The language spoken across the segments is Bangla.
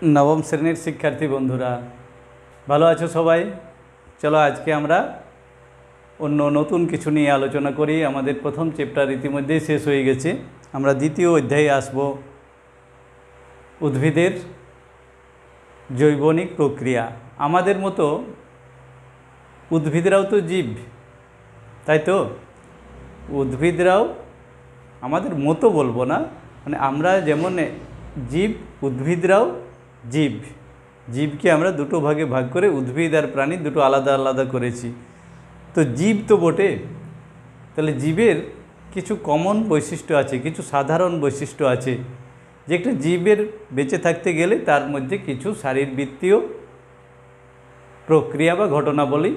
नवम श्रेणीर शिक्षार्थी बंधुरा भालो आछो सबाई। चलो आज के आमरा अन्य नतून किछु निये आलोचना करी। आमादेर प्रथम चैप्टार इतिमध्ये शेष हये गेछे। आमरा द्वितीय अध्याये आसबो उद्भिदेर जैवनिक प्रक्रिया। आमादेर मतो उद्भिदराओ तो जीव, ताई तो उद्भिदराओ आमादेर मतो बोलबो ना, माने आमरा जेमन जीव उद्भिदराओ जीव। जीव के आमरा दुटो भागे भाग करे उद्भिद और प्राणी दुटो आलादा आलादा करेছি। तो जीव तो बटे, ताहले जीवेर किछु कमन वैशिष्ट्य आछे, किछु साधारण वैशिष्ट्य आछे जे एकटा जीवेर बेঁচে থাকতে गेले तार मध्य किछु शारीरबৃত্তীয় प्रक्रिया बा घटनावली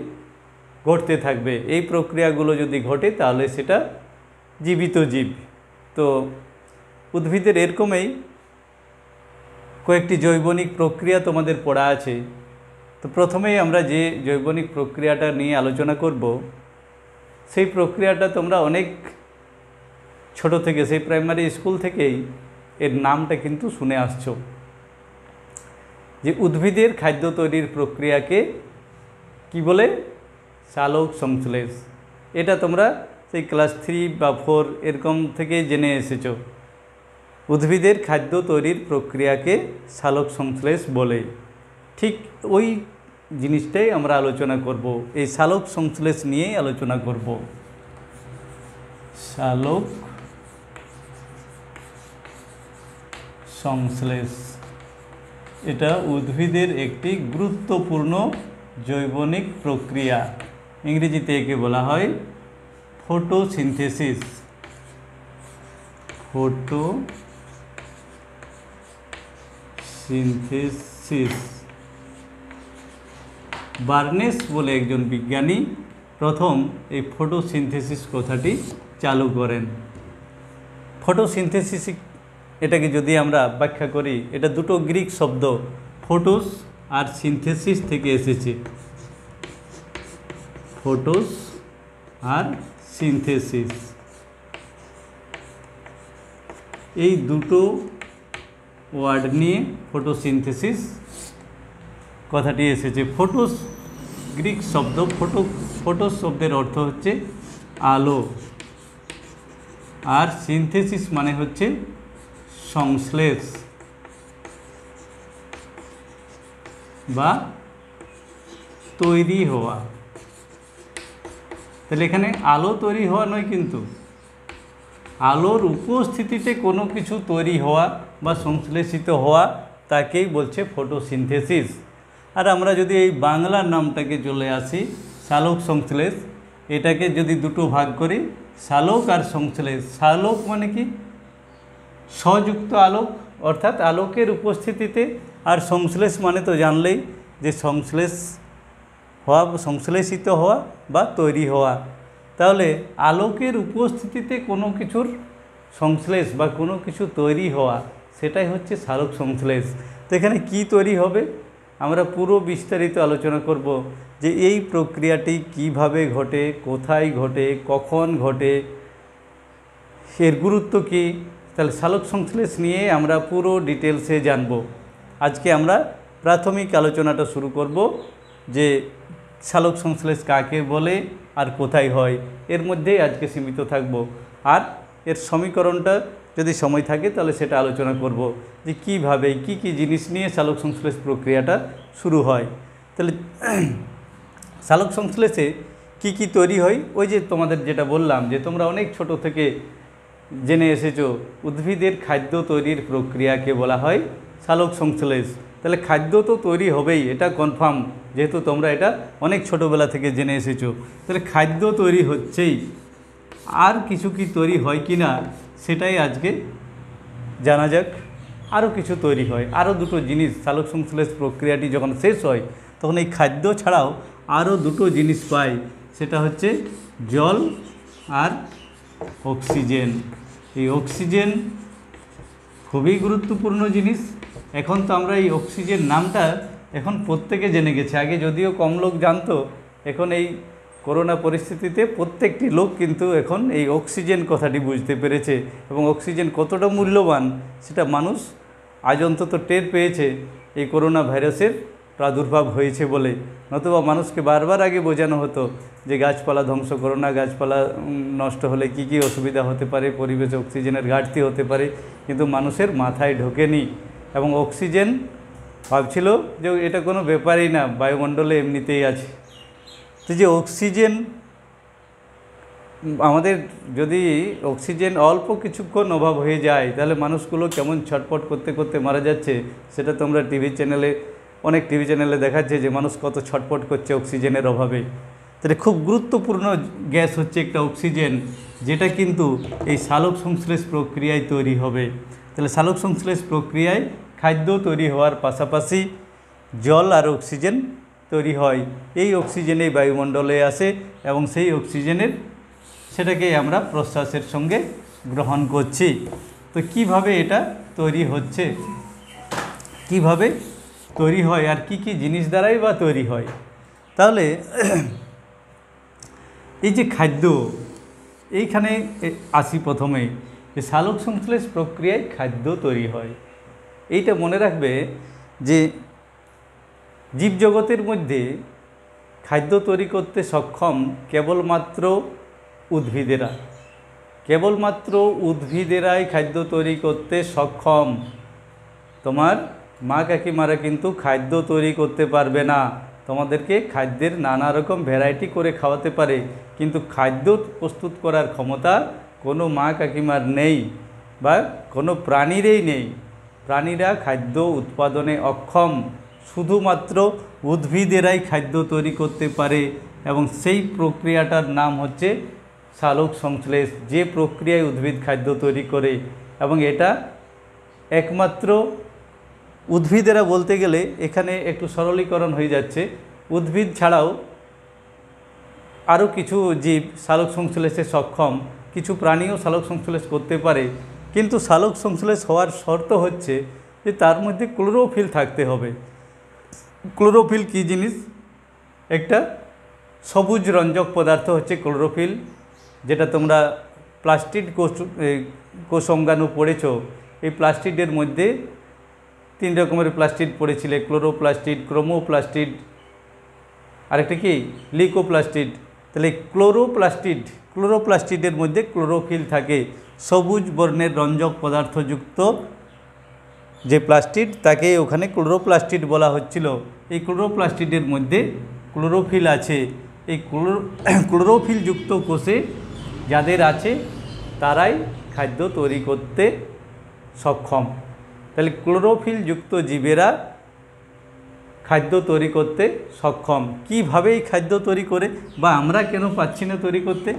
घटते थाकबे। এই प्रक्रियागुलो यदि घटे ताहले सेटा जीवित जीव। तो उद्भिदेर एरकमই कয়েকটি जैवनिक प्रक्रिया तोमादेर पढ़ा आछे। तो प्रथमेই আমরা যে जैवनिक प्रक्रियाटा নিয়ে आलोचना करब সেই प्रक्रियाटा তোমরা অনেক ছোট থেকে সেই প্রাইমারি স্কুল থেকেই এর নামটা কিন্তু শুনে আসছো যে উদ্ভিদের খাদ্য তৈরির প্রক্রিয়াকে কি বলে, সালোক সংশ্লেষ। এটা তোমরা সেই ক্লাস 3 বা 4 এরকম থেকে জেনে এসেছো। उद्भिदेर खाद्य तैरिर प्रक्रिया के सालोक संश्लेष बोले। ठीक ओई जिनिसटाई आमरा आलोचना करब। ए सालोक संश्लेष निये आलोचना करब। सालोक संश्लेष एटा उद्भिदेर एकटी गुरुत्वपूर्ण जैवनिक प्रक्रिया। इंग्रेजीते एके बला हय फोटोसिंथेसिस। सिंथेसिस। बार्नेस बोले एकजन विज्ञानी प्रथम ये फोटोसिंथेसिस कथाटी चालू करें। फोटोसिंथेसिस एटाके यदि आमरा व्याख्या करी, एटा दुटो ग्रीक शब्द फोटोस और सिंथेसिस थेके एसेছে। फोटोस और सिंथेसिस এই দুটো ওয়ার্ড নিয়ে ফটোসিনথেসিস কথাটি এসেছে। ফটোস গ্রিক শব্দ, ফটোস শব্দের অর্থ হচ্ছে আলো, আর সিনথেসিস মানে হচ্ছে সংশ্লেষ বা তৈরি হওয়া। তাহলে এখানে আলো তৈরি হওয়া নয়, কিন্তু आलोर उपस्थितिते कोनो किछु तैरी हवा बा संश्लेषित हवा ताकेई बोलछे फोटोसिंथेसिस। और आमरा यदि एई बांगलार नामटाके चले आसि सालोक संश्लेष, एटाके यदि दुटो भाग करी सालोक और संश्लेष। सालोक माने कि सयुक्त आलोक, अर्थात आलोकेर उपस्थितिते, और संश्लेष माने तो जानलेई जे संश्लेष हवा, संश्लेषित हवा बा तैरी हवा। ताहले आलोकेर उपस्थितिते कोनो किछुर संश्लेष बा कोनो किछु तैरी हवा सेटाई होच्छे सालोक संश्लेष। तो एखाने कि तैरी होबे आमरा पुरो विस्तारित आलोचना करब जे एई प्रक्रियाटी किभाबे घटे, कोथाय घटे, कखन घटे, एर गुरुत्व कि। ताहले सालोक संश्लेष निये आमरा पुरो डिटेल्से जानबो। आज के आमरा प्राथमिक आलोचनाटा शुरू करब जे सालोक संश्लेष काके बोले और कोथाय हय, एर मধ্যেই आज के सीमित थाकबो। और एर समीकरणटा यदि समय थाके ताहले सेटा आलोचना करब जे किभाबे कि जिनिस निये सालोक संश्लेष प्रक्रियाटा शुरू हय। ताहले सालोक संश्लेषे कि तैरी हय, ओई जे तोमादेर जेटा बोललाम जे तोमरा अनेक छोटो थेके जेने एसेছো उद्भिदेर खाद्य तैरिर प्रक्रियाके बला हय सालोक संश्लेष। তাহলে খাদ্য তো তৈরি হবেই, এটা কনফার্ম, যেহেতু তোমরা এটা অনেক ছোটোবেলা থেকে জেনে এসেছো। তাহলে খাদ্য তৈরি হচ্ছেই, আর কিছু কি তৈরি হয় কি না সেটাই আজকে জানা যাক। আরও কিছু তৈরি হয়, আরও দুটো জিনিস সালোক সংশ্লেষ প্রক্রিয়াটি যখন শেষ হয় তখন এই খাদ্য ছাড়াও আরও দুটো জিনিস পাই, সেটা হচ্ছে জল আর অক্সিজেন। এই অক্সিজেন খুবই গুরুত্বপূর্ণ জিনিস। এখন তো আমরা এই অক্সিজেন নামটা এখন প্রত্যেকে জেনে গেছে। আগে যদিও কম লোক জানতো, এখন এই করোনা পরিস্থিতিতে প্রত্যেকটি লোক কিন্তু এখন এই অক্সিজেন কথাটি বুঝতে পেরেছে এবং অক্সিজেন কতটা মূল্যবান সেটা মানুষ আজ অন্তত টের পেয়েছে। এই করোনা ভাইরাসের প্রাদুর্ভাব হয়েছে বলে। নতুবা মানুষকে বারবার আগে বোঝানো হতো যে গাছপালা ধ্বংস করো না, গাছপালা নষ্ট হলে কি কি অসুবিধা হতে পারে, পরিবেশে অক্সিজেনের ঘাটতি হতে পারে, কিন্তু মানুষের মাথায় ঢোকেনি। এবং অক্সিজেন ভাবছিল যে এটা কোনো ব্যাপারই না, বায়ুমণ্ডলে এমনিতেই আছে। তো যে অক্সিজেন আমাদের যদি অক্সিজেন অল্প কিছুক্ষণ অভাব হয়ে যায় তাহলে মানুষগুলো কেমন ছটফট করতে করতে মারা যাচ্ছে, সেটা তোমরা অনেক টিভি চ্যানেলে দেখাচ্ছে যে মানুষ কত ছটফট করছে অক্সিজেনের অভাবে। তাহলে খুব গুরুত্বপূর্ণ গ্যাস হচ্ছে একটা অক্সিজেন, যেটা কিন্তু এই সালোক সংশ্লেষ প্রক্রিয়ায় তৈরি হবে। তাহলে সালোক সংশ্লেষ প্রক্রিয়ায় খাদ্য তৈরি হওয়ার পাশাপাশি জল আর অক্সিজেন তৈরি হয়। এই অক্সিজেনই বায়ুমণ্ডলে আসে এবং সেই অক্সিজেনের সেটাকেই আমরা প্রশ্বাসের সঙ্গে গ্রহণ করছি। তো কিভাবে এটা তৈরি হচ্ছে, কিভাবে তৈরি হয় আর কি কি জিনিস দ্বারাই বা তৈরি হয়। তাহলে এই যে খাদ্য, এইখানে আসি প্রথমে যে সালোক সংশ্লেষ প্রক্রিয়ায় খাদ্য তৈরি হয়। এইটা মনে রাখবে যে জীবজগতের মধ্যে খাদ্য তৈরি করতে সক্ষম কেবলমাত্র উদ্ভিদেরা, কেবলমাত্র উদ্ভিদেরাই খাদ্য তৈরি করতে সক্ষম। তোমার মা কাকিমারা কিন্তু খাদ্য তৈরি করতে পারবে না। তোমাদেরকে খাদ্যের নানা রকম ভ্যারাইটি করে খাওয়াতে পারে, কিন্তু খাদ্য প্রস্তুত করার ক্ষমতা কোনো মা কাকিমার নেই বা কোনো প্রাণীরই নেই। প্রাণীরা খাদ্য উৎপাদনে অক্ষম, শুধুমাত্র উদ্ভিদেরাই খাদ্য তৈরি করতে পারে এবং সেই প্রক্রিয়াটার নাম হচ্ছে সালোক সংশ্লেষ। যে প্রক্রিয়ায় উদ্ভিদ খাদ্য তৈরি করে এবং এটা একমাত্র উদ্ভিদেরা বলতে গেলে এখানে একটু সরলীকরণ হয়ে যাচ্ছে। উদ্ভিদ ছাড়াও আরও কিছু জীব সালোক সংশ্লেষে সক্ষম, কিছু প্রাণীও সালোক সংশ্লেষ করতে পারে, কিন্তু সালোক সংশ্লেষ হওয়ার শর্ত হচ্ছে যে তার মধ্যে ক্লোরোফিল থাকতে হবে। ক্লোরোফিল কী জিনিস? একটা সবুজ রঞ্জক পদার্থ হচ্ছে ক্লোরোফিল, যেটা তোমরা প্লাস্টিড কোষাঙ্গাণু পড়েছ। এই প্লাস্টিডের মধ্যে 3 রকমের প্লাস্টিড পড়েছিলে, ক্লোরোপ্লাস্টিড, ক্রোমোপ্লাস্টিড, আরেকটা কি লিকোপ্লাস্টিড। তাহলে ক্লোরোপ্লাস্টিডের মধ্যে ক্লোরোফিল থাকে। সবুজ বর্ণের রঞ্জক পদার্থযুক্ত যে প্লাস্টিড তাকে ওখানে ক্লোরোপ্লাস্টিড বলা হচ্ছিল। এই ক্লোরোপ্লাস্টিডের মধ্যে ক্লোরোফিল আছে। এই ক্লোরোফিলযুক্ত কোষে যাদের আছে তারাই খাদ্য তৈরি করতে সক্ষম। তাহলে ক্লোরোফিলযুক্ত জীবেরা খাদ্য তৈরি করতে সক্ষম। কীভাবে এই খাদ্য তৈরি করে বা আমরা কেন পাচ্ছি না তৈরি করতে,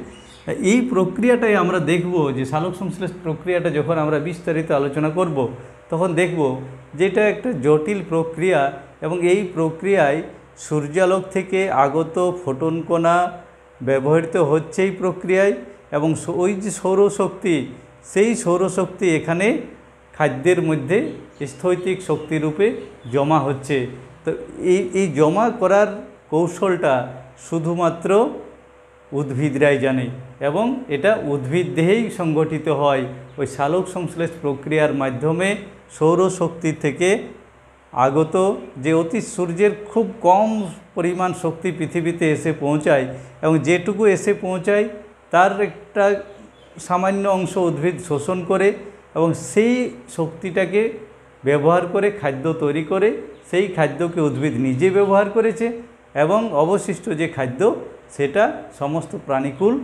এই প্রক্রিয়াটাই আমরা দেখব। যে সালোক সংশ্লেষ প্রক্রিয়াটা যখন আমরা বিস্তারিত আলোচনা করব তখন দেখব যে এটা একটা জটিল প্রক্রিয়া এবং এই প্রক্রিয়ায় সূর্যালোক থেকে আগত ফোটন কণা ব্যবহৃত হচ্ছে এই প্রক্রিয়ায়, এবং ওই যে সৌরশক্তি, সেই সৌরশক্তি এখানে খাদ্যের মধ্যে স্থৈতিক শক্তিরূপে জমা হচ্ছে। তো এই জমা করার কৌশলটা শুধুমাত্র উদ্ভিদরাই জানে এবং এটা উদ্ভিদ দেহেই সংগঠিত হয়। ওই সালোক সংশ্লেষ প্রক্রিয়ার মাধ্যমে সৌরশক্তি থেকে আগত যে অতি সূর্যের খুব কম পরিমাণ শক্তি পৃথিবীতে এসে পৌঁছায় এবং যেটুকু এসে পৌঁছায় তার একটা সামান্য অংশ উদ্ভিদ শোষণ করে এবং সেই শক্তিটাকে ব্যবহার করে খাদ্য তৈরি করে। সেই খাদ্যকে উদ্ভিদ নিজে ব্যবহার করেছে এবং অবশিষ্ট যে খাদ্য সেটা সমস্ত প্রাণীকুল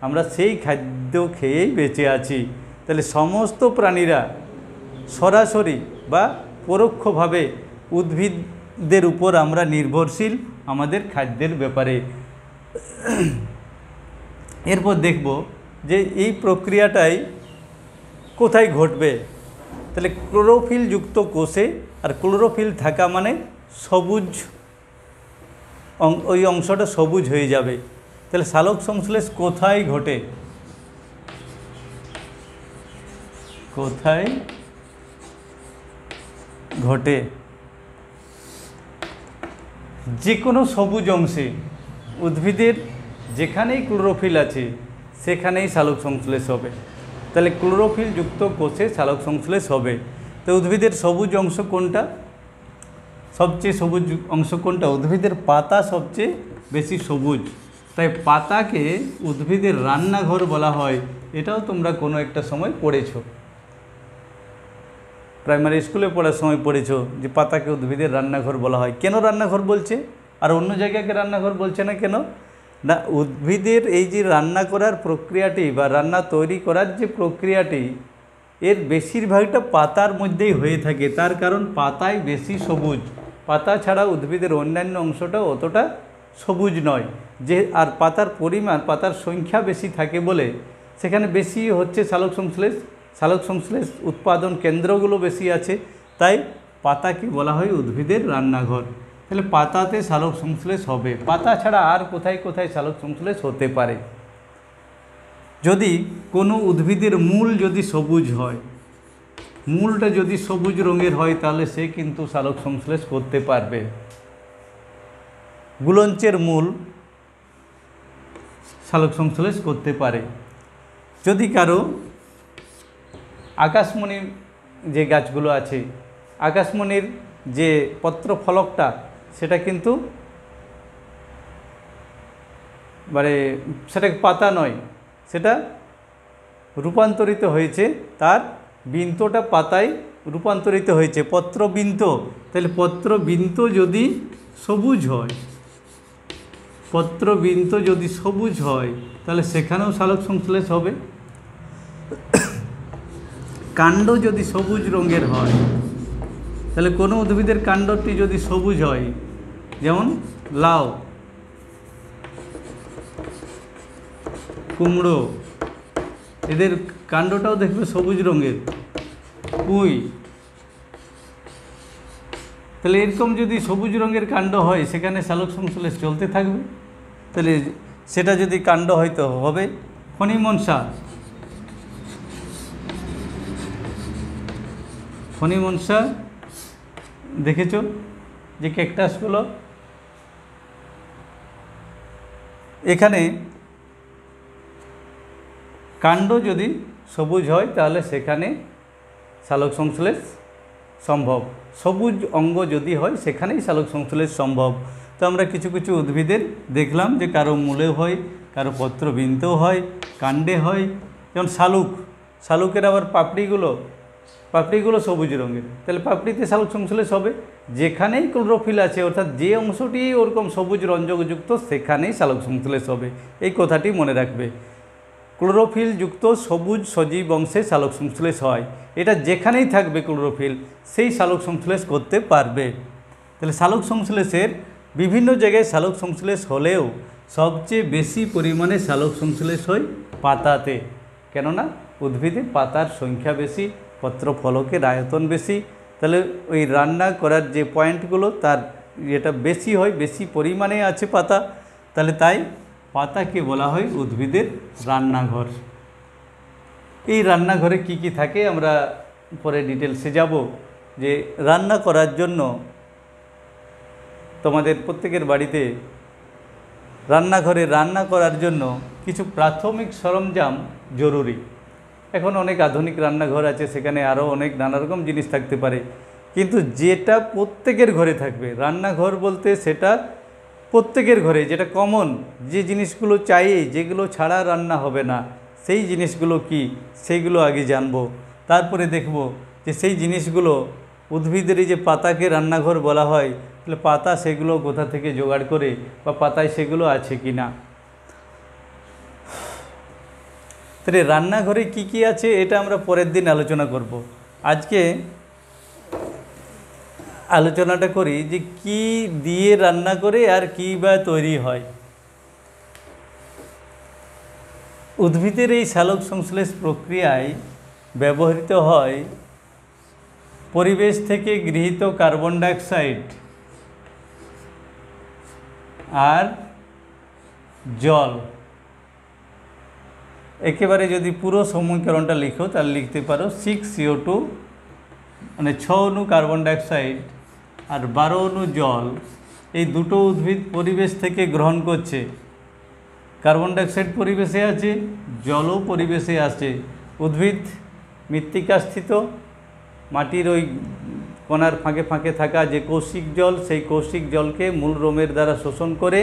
আমরা সেই খাদ্য খেয়েই বেঁচে আছি। তাহলে সমস্ত প্রাণীরা সরাসরি বা পরোক্ষভাবে উদ্ভিদদের উপর আমরা নির্ভরশীল আমাদের খাদ্যের ব্যাপারে। এরপর দেখব যে এই প্রক্রিয়াটাই কোথায় ঘটবে। তাহলে ক্লোরোফিলযুক্ত কোষে, আর ক্লোরোফিল থাকা মানে সবুজ, ওই অংশটা সবুজ হয়ে যাবে। তাহলে সালোক সংশ্লেষ কোথায় ঘটে? কোথায় ঘটে? যে কোনো সবুজ অংশে, উদ্ভিদের যেখানেই ক্লোরোফিল আছে সেখানেই সালোক সংশ্লেষ হবে। তাহলে ক্লোরোফিলযুক্ত কোষে সালোক সংশ্লেষ হবে। তো উদ্ভিদের সবুজ অংশ কোনটা? সবচেয়ে সবুজ অংশ কোনটা? উদ্ভিদের পাতা সবচেয়ে বেশি সবুজ, তাই পাতাকে উদ্ভিদের রান্নাঘর বলা হয়। এটাও তোমরা কোনো একটা সময় পড়েছো, প্রাইমারি স্কুলে পড়ার সময় পড়েছো যে পাতাকে উদ্ভিদের রান্নাঘর বলা হয়। কেন রান্নাঘর বলছে আর অন্য জায়গাকে রান্নাঘর বলছে না কেন? না, উদ্ভিদের এই যে রান্না করার প্রক্রিয়াটি বা রান্না তৈরি করার যে প্রক্রিয়াটি, এর বেশিরভাগটা পাতার মধ্যেই হয়ে থাকে। তার কারণ পাতায় বেশি সবুজ, পাতা ছাড়া উদ্ভিদের অন্যান্য অংশটা অতটা সবুজ নয়। যে আর পাতার পরিমাণ, পাতার সংখ্যা বেশি থাকে বলে সেখানে বেশি হচ্ছে সালোক সংশ্লেষ, সালোক সংশ্লেষ উৎপাদন কেন্দ্রগুলো বেশি আছে, তাই পাতাকে বলা হয় উদ্ভিদের রান্নাঘর। তাহলে পাতাতে সালোক সংশ্লেষ হবে, পাতা ছাড়া আর কোথায় কোথায় সালোক সংশ্লেষ হতে পারে? যদি কোনো উদ্ভিদের মূল যদি সবুজ হয়, মূলটা যদি সবুজ রঙের হয়, তাহলে সে কিন্তু সালোক সংশ্লেষ করতে পারবে। গুলঞ্চের মূল সালোক সংশ্লেষ করতে পারে। যদি কারো আকাশমণি যে গাছগুলো আছে, আকাশমণির যে পত্র ফলকটা, সেটা কিন্তু মানে সেটা পাতা নয়, সেটা রূপান্তরিত হয়েছে, তার বৃন্তটা পাতায় রূপান্তরিত হয়েছে, পত্রবৃন্ত। তাহলে পত্রবৃন্ত যদি সবুজ হয়, পত্রবৃন্ত যদি সবুজ হয়, তাহলে সেখানেও সালোক সংশ্লেষ হবে। কাণ্ড যদি সবুজ রঙের হয়, তাহলে কোনো উদ্ভিদের কাণ্ডটি যদি সবুজ হয়, যেমন লাউ, কুমড়ো, এদের কাণ্ডটাও দেখবে সবুজ রঙের, পুঁই, তাহলে এরকম যদি সবুজ রঙের কাণ্ড হয়, সেখানে সালোক সংশ্লেষ চলতে থাকবে। তাহলে সেটা যদি কাণ্ড হয়তো হবে। ফণিমনসা, ফণিমনসা দেখেছো যে ক্যাকটাসগুলো, এখানে কাণ্ড যদি সবুজ হয়, তাহলে সেখানে সালোক সংশ্লেষ সম্ভব। সবুজ অঙ্গ যদি হয়, সেখানেই সালোক সংশ্লেষ সম্ভব। তো আমরা কিছু কিছু উদ্ভিদের দেখলাম যে কারো মূলে হয়, কারো পত্রবৃন্তেও হয়, কাণ্ডে হয়। যেমন শালুক, শালুকের আবার পাপড়িগুলো সবুজ রঙের, তাহলে পাপড়িতে সালোক সংশ্লেষ হবে। যেখানেই ক্লোরোফিল আছে, অর্থাৎ যে অংশটি ওরকম সবুজ রঞ্জকযুক্ত, সেখানেই সালোক সংশ্লেষ হবে। এই কথাটি মনে রাখবে। ক্লোরোফিল যুক্ত সবুজ সজীব অংশে সালোক সংশ্লেষ হয়। এটা যেখানেই থাকবে ক্লোরোফিল, সেই সালোক সংশ্লেষ করতে পারবে। তাহলে সালোক সংশ্লেষের বিভিন্ন জায়গায় সালোক সংশ্লেষ হলেও সবচেয়ে বেশি পরিমাণে সালোক সংশ্লেষ হয় পাতাতে। কেননা উদ্ভিদে পাতার সংখ্যা বেশি, পত্র ফলকের আয়তন বেশি, তাহলে ওই রান্না করার যে পয়েন্টগুলো, তার যেটা বেশি হয়, বেশি পরিমাণে আছে পাতা, তাহলে তাই পাতাকে বলা হয় উদ্ভিদের রান্নাঘর। এই রান্নাঘরে কি কি থাকে আমরা পরে ডিটেলসে যাব। যে রান্না করার জন্য তোমাদের প্রত্যেকের বাড়িতে রান্নাঘরে রান্না করার জন্য কিছু প্রাথমিক সরঞ্জাম জরুরি। এখন অনেক আধুনিক রান্নাঘর আছে, সেখানে আরও অনেক নানা রকম জিনিস থাকতে পারে, কিন্তু যেটা প্রত্যেকের ঘরে থাকবে, রান্নাঘর বলতে সেটা প্রত্যেকের ঘরে যেটা কমন, যে জিনিসগুলো চাই, যেগুলো ছাড়া রান্না হবে না, সেই জিনিসগুলো কি, সেইগুলো আগে জানব। তারপরে দেখব যে সেই জিনিসগুলো উদ্ভিদের যে পাতাকে রান্নাঘর বলা হয়, তাহলে পাতা সেগুলো কোথা থেকে জোগাড় করে, বা পাতায় সেগুলো আছে কি না। তাহলে রান্নাঘরে কি কি আছে, এটা আমরা পরের দিন আলোচনা করব। আজকে আলোচনাটা করি যে কি দিয়ে রান্না করে আর কি বা তৈরি হয়। উদ্ভিদের এই সালোক সংশ্লেষ প্রক্রিয়ায় ব্যবহৃত হয় পরিবেশ থেকে গৃহীত কার্বন ডাইঅক্সাইড আর জল। একেবারে যদি পুরো সমীকরণটা লিখো, তাহলে লিখতে পারো 6CO2, মানে 6 অণু কার্বন ডাইঅক্সাইড আর 12 অণু জল, এই দুটো উদ্ভিদ পরিবেশ থেকে গ্রহণ করছে। কার্বন ডাইঅক্সাইড পরিবেশে আছে, জলও পরিবেশে আছে। উদ্ভিদ মৃত্তিকাস্থিত, মাটির ওই কণার ফাঁকে ফাঁকে থাকা যে কৌশিক জল, সেই কৌশিক জলকে মূল রোমের দ্বারা শোষণ করে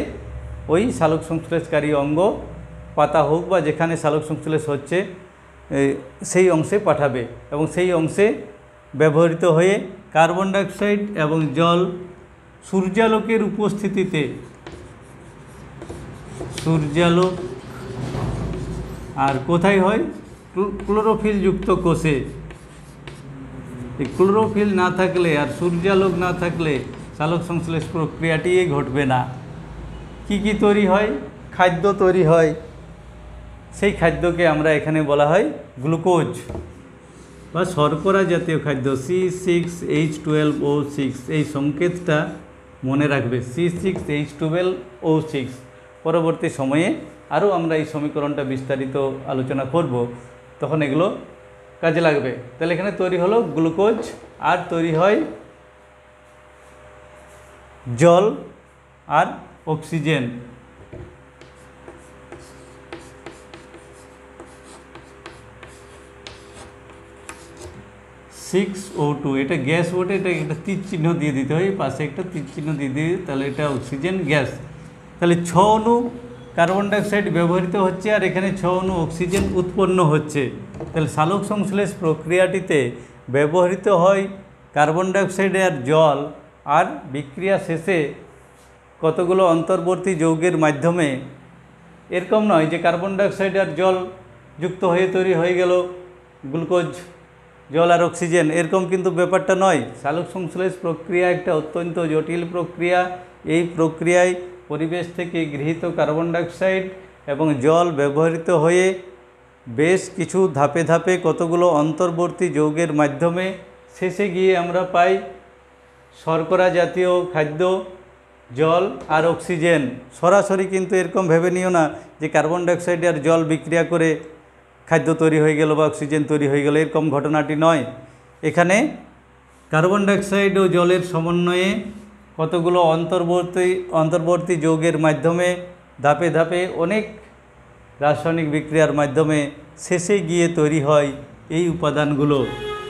ওই সালোক সংশ্লেষকারী অঙ্গ, পাতা হোক বা যেখানে সালোক সংশ্লেষ হচ্ছে সেই অংশে পাঠাবে এবং সেই অংশে ব্যবহৃত হয়ে কার্বন ডাইঅক্সাইড এবং জল সূর্যালোকের উপস্থিতিতে, সূর্যালোক আর কোথায় হয়, ক্লোরোফিল যুক্ত কোষে। এই ক্লোরোফিল না থাকলে আর সূর্যালোক না থাকলে সালোক সংশ্লেষ প্রক্রিয়াটিই ঘটবে না। কি কি তৈরি হয়? খাদ্য তৈরি হয়। সেই খাদ্যকে আমরা এখানে বলা হয় গ্লুকোজ বা শর্করা জাতীয় খাদ্য C6H12O6। এই সংকেতটা মনে রাখবে, C6H12O6। পরবর্তী সময়ে আরও আমরা এই সমীকরণটা বিস্তারিত আলোচনা করব, তখন এগুলো কাজে লাগবে। তাহলে এখানে তৈরি হলো গ্লুকোজ আর তৈরি হয় জল আর অক্সিজেন। O2 এটা গ্যাস বটে, এটা একটা তীর চিহ্ন দিয়ে দিতে হয়, পাশে একটা তীর চিহ্ন দিয়ে দিই, তাহলে এটা অক্সিজেন গ্যাস। তাহলে 6 অণু কার্বন ডাইঅক্সাইড ব্যবহৃত হচ্ছে আর এখানে 6 অণু অক্সিজেন উৎপন্ন হচ্ছে। তাহলে সালোক সংশ্লেষ প্রক্রিয়াটিতে ব্যবহৃত হয় কার্বন ডাইঅক্সাইড আর জল, আর বিক্রিয়া শেষে কতগুলো অন্তর্বর্তী যৌগের মাধ্যমে, এরকম নয় যে কার্বন ডাইঅক্সাইড আর জল যুক্ত হয়ে তৈরি হয়ে গেল গ্লুকোজ, জল আর অক্সিজেন, এরকম কিন্তু ব্যাপারটা নয়। সালোক সংশ্লেষ প্রক্রিয়া একটা অত্যন্ত জটিল প্রক্রিয়া। এই প্রক্রিয়ায় পরিবেশ থেকে গৃহীত কার্বন ডাইঅক্সাইড এবং জল ব্যবহৃত হয়ে বেশ কিছু ধাপে ধাপে কতগুলো অন্তর্বর্তী যৌগের মাধ্যমে শেষে গিয়ে আমরা পাই শর্করা জাতীয় খাদ্য, জল আর অক্সিজেন। সরাসরি কিন্তু এরকম ভেবে নিও না যে কার্বন ডাইঅক্সাইড আর জল বিক্রিয়া করে খাদ্য তৈরি হয়ে গেল বা অক্সিজেন তৈরি হয়ে গেল, এরকম ঘটনাটি নয়। এখানে কার্বন ডাইঅক্সাইড ও জলের সমন্বয়ে কতগুলো অন্তর্বর্তী যৌগের মাধ্যমে ধাপে ধাপে অনেক রাসায়নিক বিক্রিয়ার মাধ্যমে শেষে গিয়ে তৈরি হয় এই উপাদানগুলো।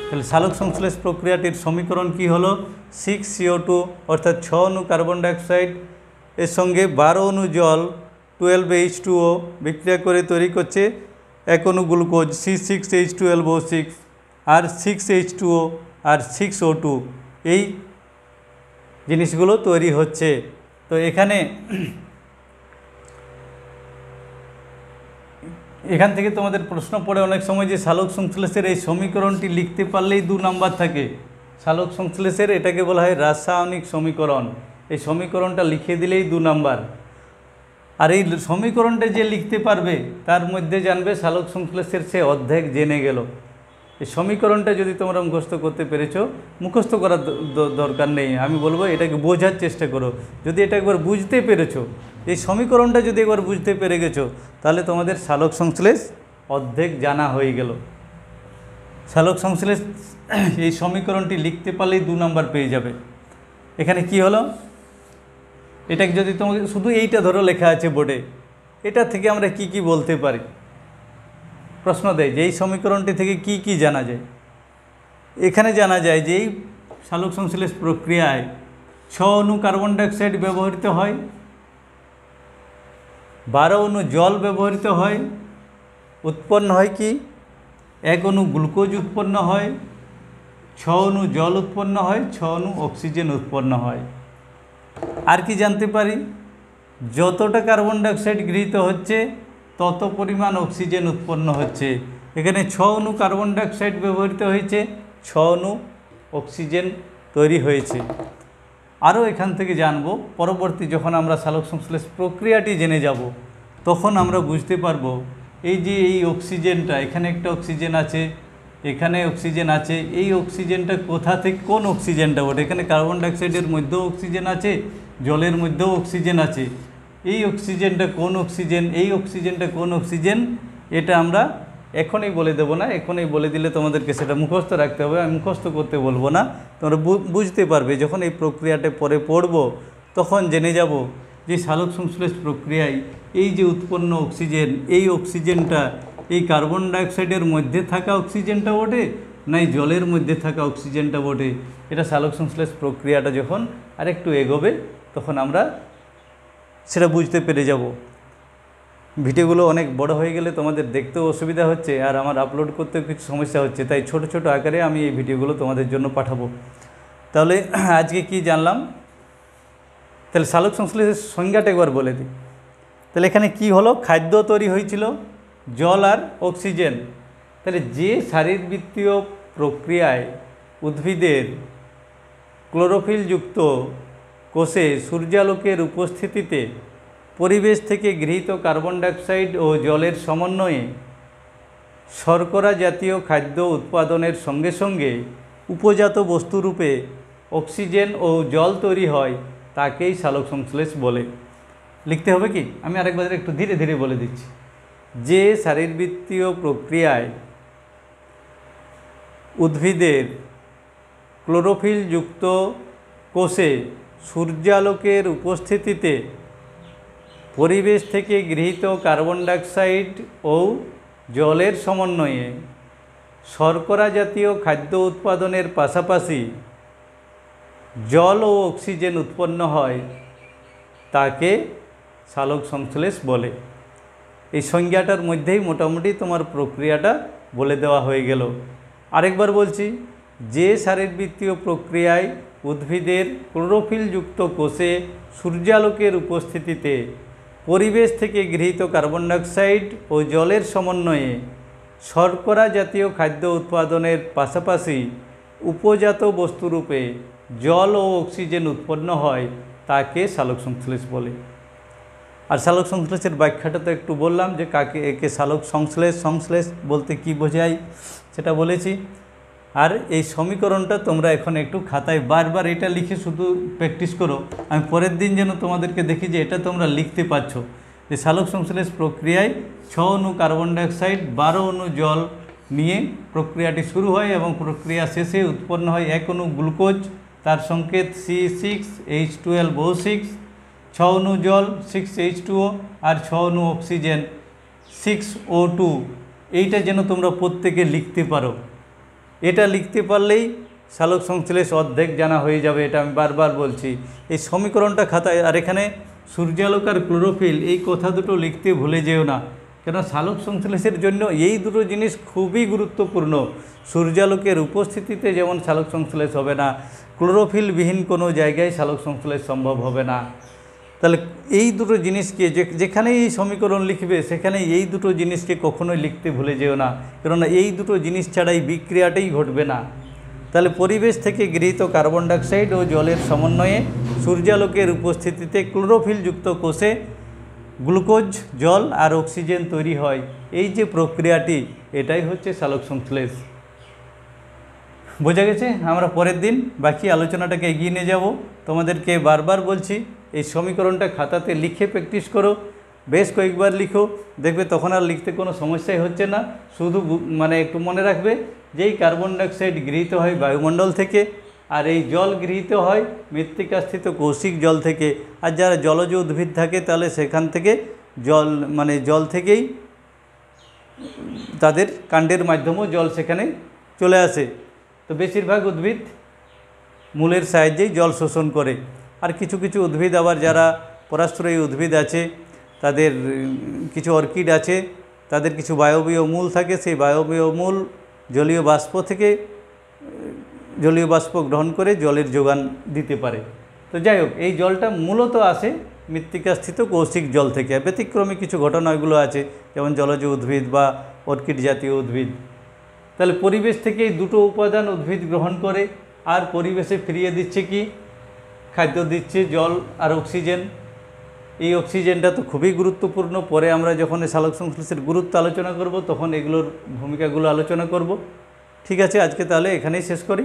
তাহলে সালোক সংশ্লেষ প্রক্রিয়াটির সমীকরণ কি হলো? 6CO2 অর্থাৎ 6 অণু কার্বন ডাইঅক্সাইড এর সঙ্গে 12 অণু জল 12H2O বিক্রিয়া করে তৈরি করছে 1 অণু গ্লুকোজ C6H12O6 আর 6H2O আর 6O2। এই জিনিসগুলো তৈরি হচ্ছে। তো এখান থেকে তোমাদের প্রশ্ন পড়ে অনেক সময় যে সালোক সংশ্লেষের এই সমীকরণটি লিখতে পারলেই 2 নাম্বার থাকে। সালোক সংশ্লেষের এটাকে বলা হয় রাসায়নিক সমীকরণ। এই সমীকরণটা লিখে দিলেই 2 নাম্বার। আর এই সমীকরণটা যে লিখতে পারবে তার মধ্যে জানবে সালোক সংশ্লেষের সে অর্ধেক জেনে গেল। এই সমীকরণটা যদি তোমরা মুখস্থ করতে পেরেছো, মুখস্থ করার দরকার নেই, আমি বলবো এটাকে বোঝার চেষ্টা করো। যদি এটা একবার বুঝতে পেরেছো, এই সমীকরণটা যদি একবার বুঝতে পেরে গেছো, তাহলে তোমাদের সালোক সংশ্লেষ অর্ধেক জানা হয়ে গেল। সালোক সংশ্লেষ এই সমীকরণটি লিখতে পারলেই 2 নাম্বার পেয়ে যাবে। এখানে কি হলো, এটাকে যদি তোমাকে শুধু এইটা ধরো লেখা আছে বোর্ডে, এটা থেকে আমরা কি কি বলতে পারি? প্রশ্ন দেয় যে এই সমীকরণটি থেকে কি কি জানা যায়। এখানে জানা যায় যে এই সালোক সংশ্লেষ প্রক্রিয়ায় 6 অণু কার্বন ডাইঅক্সাইড ব্যবহৃত হয়, 12 অণু জল ব্যবহৃত হয়, উৎপন্ন হয় কি 1 অণু গ্লুকোজ উৎপন্ন হয়, 6 অণু জল উৎপন্ন হয়, 6 অণু অক্সিজেন উৎপন্ন হয়। আর কি জানতে পারি? যতটা কার্বন ডাইঅক্সাইড গৃহীত হচ্ছে তত পরিমাণ অক্সিজেন উৎপন্ন হচ্ছে। এখানে 6 অণু কার্বন ডাইঅক্সাইড ব্যবহৃত হয়েছে, 6 অণু অক্সিজেন তৈরি হয়েছে। আরও এখান থেকে জানবো, পরবর্তী যখন আমরা সালোক সংশ্লেষ প্রক্রিয়াটি জেনে যাব, তখন আমরা বুঝতে পারবো এই যে এই অক্সিজেনটা, এখানে একটা অক্সিজেন আছে, এখানে অক্সিজেন আছে, এই অক্সিজেনটা কোথা থেকে, কোন অক্সিজেনটা ওটা? এখানে কার্বন ডাইঅক্সাইডের মধ্যেও অক্সিজেন আছে, জলের মধ্যেও অক্সিজেন আছে। এই অক্সিজেনটা কোন অক্সিজেন, এই অক্সিজেনটা কোন অক্সিজেন, এটা আমরা এখনই বলে দেবো না। এখনই বলে দিলে তোমাদেরকে সেটা মুখস্থ রাখতে হবে, আমি মুখস্থ করতে বলবো না। তোমরা বুঝতে পারবে যখন এই প্রক্রিয়াটা পরে পড়বো, তখন জেনে যাব যে সালোক সংশ্লেষ প্রক্রিয়ায় এই যে উৎপন্ন অক্সিজেন, এই অক্সিজেনটা এই কার্বন ডাইঅক্সাইডের মধ্যে থাকা অক্সিজেনটা ওঠে, নাই জলের মধ্যে থাকা অক্সিজেনটা বটে। এটা সালোক সংশ্লেষ প্রক্রিয়াটা যখন আরেকটু এগোবে তখন আমরা সেটা বুঝতে পেরে যাব। ভিডিওগুলো অনেক বড় হয়ে গেলে তোমাদের দেখতেও অসুবিধা হচ্ছে আর আমার আপলোড করতেও কিছু সমস্যা হচ্ছে, তাই ছোট ছোট আকারে আমি এই ভিডিওগুলো তোমাদের জন্য পাঠাবো। তাহলে আজকে কি জানলাম, তাহলে সালোক সংশ্লেষের সংজ্ঞাটা একবার বলে দিই। তাহলে এখানে কি হলো, খাদ্য তৈরি হয়েছিল জল আর অক্সিজেন। তাহলে যে শারীরবৃত্তীয় প্রক্রিয়ায় উদ্ভিদের ক্লোরোফিলযুক্ত কোষে সূর্যালোকের উপস্থিতিতে পরিবেশ থেকে গৃহীত কার্বন ডাইঅক্সাইড ও জলের সমন্বয়ে শর্করা জাতীয় খাদ্য উৎপাদনের সঙ্গে সঙ্গে উপজাত বস্তুরূপে অক্সিজেন ও জল তৈরি হয়, তাকেই সালোক সংশ্লেষ বলে। লিখতে হবে কি, আমি আরেকবার একটু ধীরে ধীরে বলে দিচ্ছি। যে শারীরবৃত্তীয় প্রক্রিয়ায় উদ্ভিদের ক্লোরোফিলযুক্ত কোষে সূর্যালোকের উপস্থিতিতে পরিবেশ থেকে গৃহীত কার্বন ডাইঅক্সাইড ও জলের সমন্বয়ে শর্করা জাতীয় খাদ্য উৎপাদনের পাশাপাশি জল ও অক্সিজেন উৎপন্ন হয়, তাকে সালোক সংশ্লেষ বলে। এই সংজ্ঞাটার মধ্যেই মোটামুটি তোমার প্রক্রিয়াটা বলে দেওয়া হয়ে গেল। আরেকবার বলছি, যে শারীরবৃত্তীয় প্রক্রিয়ায় উদ্ভিদের ক্লোরোফিলযুক্ত কোষে সূর্যালোকের উপস্থিতিতে পরিবেশ থেকে গৃহীত কার্বন ডাইঅক্সাইড ও জলের সমন্বয়ে শর্করা জাতীয় খাদ্য উৎপাদনের পাশাপাশি উপজাত বস্তুরূপে জল ও অক্সিজেন উৎপন্ন হয়, তাকে সালোক সংশ্লেষ বলে। আর সালোক সংশ্লেষের ব্যাখ্যাটা তো একটু বললাম যে কাকে একে সালোক সংশ্লেষ বলতে কি বোঝায় সেটা বলেছি। আর এই সমীকরণটা তোমরা এখন একটু খাতায় বারবার এটা লিখে শুধু প্র্যাকটিস করো, আমি পরের দিন যেন তোমাদেরকে দেখি যে এটা তোমরা লিখতে পারছো। যে সালোক সংশ্লেষ প্রক্রিয়ায় 6 অণু কার্বন ডাইঅক্সাইড 12 অণু জল নিয়ে প্রক্রিয়াটি শুরু হয় এবং প্রক্রিয়া শেষে উৎপন্ন হয় 1 অণু গ্লুকোজ, তার সংকেত C6H12O6, 6 অণু জল 6H2O আর 6 অণু অক্সিজেন 6O2। এইটা যেন তোমরা প্রত্যেকে লিখতে পারো। এটা লিখতে পারলেই সালোক সংশ্লেষ অর্ধেক জানা হয়ে যাবে, এটা আমি বারবার বলছি। এই সমীকরণটা খাতায়, আর এখানে সূর্যালোক আর ক্লোরোফিল এই কথা দুটো লিখতে ভুলে যেও না, কেন সালোক সংশ্লেষের জন্য এই দুটো জিনিস খুবই গুরুত্বপূর্ণ। সূর্যালোকের উপস্থিতিতে যেমন সালোক সংশ্লেষ হবে না, ক্লোরোফিলবিহীন কোনো জায়গায় সালোক সংশ্লেষ সম্ভব হবে না। তাহলে এই দুটো জিনিসকে যেখানেই এই সমীকরণ লিখবে সেখানে এই দুটো জিনিসকে কখনোই লিখতে ভুলে যেও না, কেননা এই দুটো জিনিস ছাড়াই বিক্রিয়াটাই ঘটবে না। তাহলে পরিবেশ থেকে গৃহীত কার্বন ডাইঅক্সাইড ও জলের সমন্বয়ে সূর্যালোকের উপস্থিতিতে ক্লোরোফিলযুক্ত কোষে গ্লুকোজ, জল আর অক্সিজেন তৈরি হয়। এই যে প্রক্রিয়াটি, এটাই হচ্ছে সালোক সংশ্লেষ। বোঝা গেছে? আমরা পরের দিন বাকি আলোচনাটাকে এগিয়ে নিয়ে যাব। তোমাদেরকে বারবার বলছি, এই সমীকরণটা খাতাতে লিখে প্র্যাকটিস করো, বেশ কয়েকবার লিখো, দেখবে তখন আর লিখতে কোনো সমস্যাই হচ্ছে না। শুধু মানে একটু মনে রাখবে যে এই কার্বন ডাইঅক্সাইড গৃহীত হয় বায়ুমণ্ডল থেকে, আর এই জল গৃহীত হয় মৃত্তিকাস্থিত কৌশিক জল থেকে। আর যারা জলজ উদ্ভিদ থাকে তাহলে সেখান থেকে জল থেকেই তাদের কাণ্ডের মাধ্যমেও জল সেখানে চলে আসে। তো বেশিরভাগ উদ্ভিদ মূলের সাহায্যেই জল শোষণ করে। আর কিছু কিছু উদ্ভিদ আবার যারা পরাশ্রয়ী উদ্ভিদ আছে, তাদের কিছু অর্কিড আছে, তাদের কিছু বায়বীয় মূল থাকে, সেই বায়বীয় মূল জলীয় বাষ্প গ্রহণ করে জলের যোগান দিতে পারে। তো যাই হোক, এই জলটা মূলত আসে মৃত্তিকাস্থিত কৌশিক জল থেকে। ব্যতিক্রমী কিছু ঘটনা এগুলো আছে, যেমন জলজ উদ্ভিদ বা অর্কিড জাতীয় উদ্ভিদ। তাহলে পরিবেশ থেকে এই দুটো উপাদান উদ্ভিদ গ্রহণ করে, আর পরিবেশে ফিরিয়ে দিচ্ছে কি? খাদ্য দিচ্ছে, জল আর অক্সিজেন। এই অক্সিজেনটা তো খুবই গুরুত্বপূর্ণ। পরে আমরা যখন সালোক সংশ্লেষের গুরুত্ব আলোচনা করব তখন এগুলোর ভূমিকাগুলো আলোচনা করব। ঠিক আছে, আজকে তাহলে এখানেই শেষ করি।